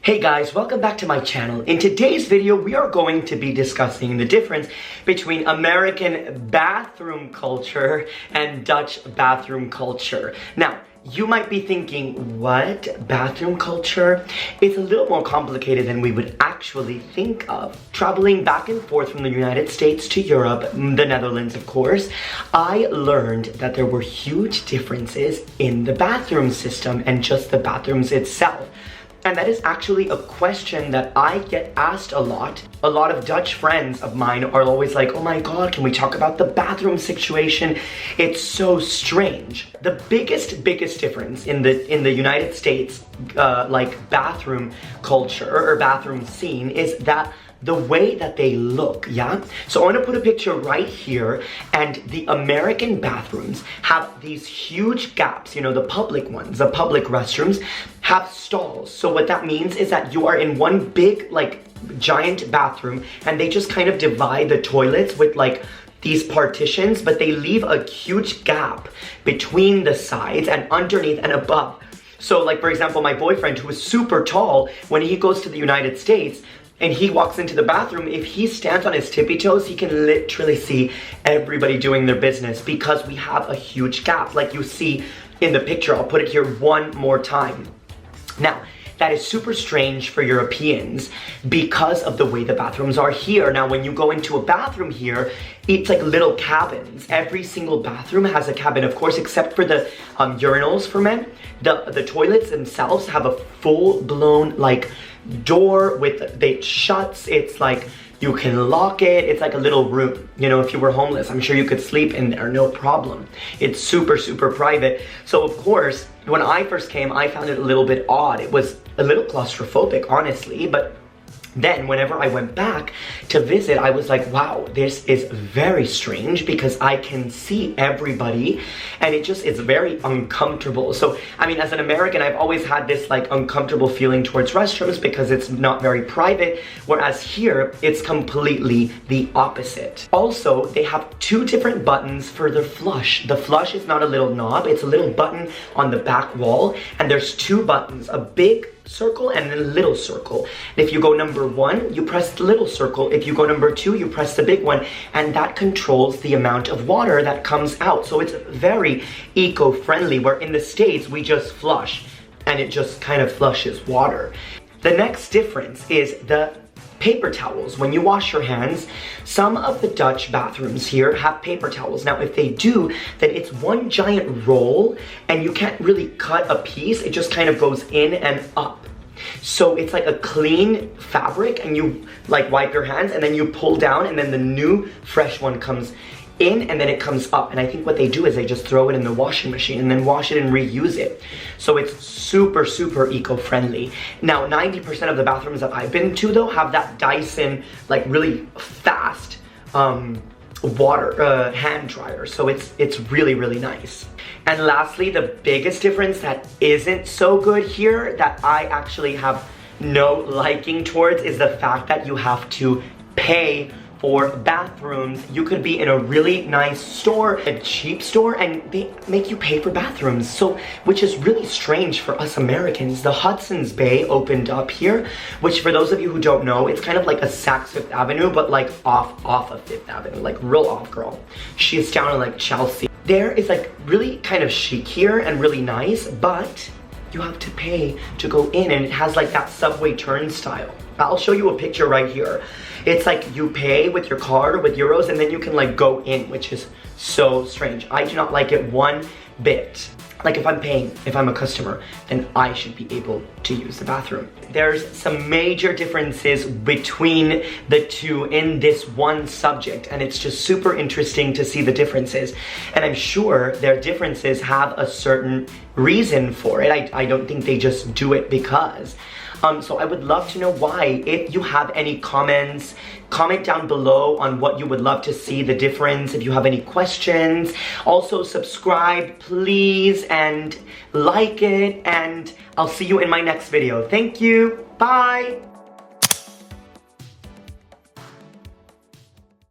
Hey guys, welcome back to my channel. In today's video, we are going to be discussing the difference between American bathroom culture and Dutch bathroom culture. Now, you might be thinking, what? Bathroom culture? It's a little more complicated than we would actually think of. Traveling back and forth from the United States to Europe, the Netherlands of course, I learned that there were huge differences in the bathroom system and just the bathrooms itself. And that is actually a question that I get asked a lot. A lot of Dutch friends of mine are always like, oh my god, can we talk about the bathroom situation? It's so strange. The biggest difference in the United States, bathroom culture or bathroom scene is that the way that they look, yeah? So I want to put a picture right here, and the American bathrooms have these huge gaps, you know, the public ones, the public restrooms have stalls. So what that means is that you are in one big, giant bathroom, and they just kind of divide the toilets with, these partitions, but they leave a huge gap between the sides and underneath and above. So, for example, my boyfriend, who is super tall, when he goes to the United States, and he walks into the bathroom, if he stands on his tippy toes, he can literally see everybody doing their business because we have a huge gap, like you see in the picture. I'll put it here one more time. Now, that is super strange for Europeans because of the way the bathrooms are here. Now, when you go into a bathroom here, it's like little cabins. Every single bathroom has a cabin, of course, except for the urinals for men. The toilets themselves have a full-blown, door with it shuts. It's like you can lock it. It's like a little room. You know, if you were homeless, I'm sure you could sleep in there, no problem. It's super private. So of course, when I first came, I found it a little bit odd. It was a little claustrophobic, honestly, but then whenever I went back to visit, I was like, wow, this is very strange because I can see everybody and it just is very uncomfortable. So, I mean, as an American, I've always had this uncomfortable feeling towards restrooms because it's not very private, whereas here, it's completely the opposite. Also, they have two different buttons for the flush. The flush is not a little knob, it's a little button on the back wall, and there's two buttons, a big circle and a little circle. And if you go number one, you press the little circle. If you go number two, you press the big one, and that controls the amount of water that comes out. So it's very eco-friendly, where in the States, we just flush and it just kind of flushes water. The next difference is the paper towels. When you wash your hands, some of the Dutch bathrooms here have paper towels. Now, if they do, then it's one giant roll and you can't really cut a piece. It just kind of goes in and up. So it's like a clean fabric, and you wipe your hands and then you pull down, and then the new fresh one comes in and then it comes up. And I think what they do is they just throw it in the washing machine and then wash it and reuse it. So it's super eco-friendly. Now, 90% of the bathrooms that I've been to though have that Dyson really fast water hand dryer. So it's really nice. And lastly, the biggest difference that isn't so good here, that I actually have no liking towards, is the fact that you have to pay for bathrooms. You could be in a really nice store, a cheap store, and they make you pay for bathrooms. So, which is really strange for us Americans. The Hudson's Bay opened up here, which for those of you who don't know, it's kind of like a Saks Fifth Avenue, but off of Fifth Avenue, real off, girl. She's down in Chelsea. There is really kind of chic here and really nice, but you have to pay to go in, and it has that subway turnstile. I'll show you a picture right here. It's you pay with your card or with euros, and then you can go in, which is so strange. I do not like it one bit. If I'm paying, if I'm a customer, then I should be able to use the bathroom. There's some major differences between the two in this one subject, and it's just super interesting to see the differences. And I'm sure their differences have a certain reason for it. I don't think they just do it because. So I would love to know why. If you have any comments, comment down below on what you would love to see the difference. If you have any questions, also subscribe, please, and like it, and I'll see you in my next video. Thank you. Bye.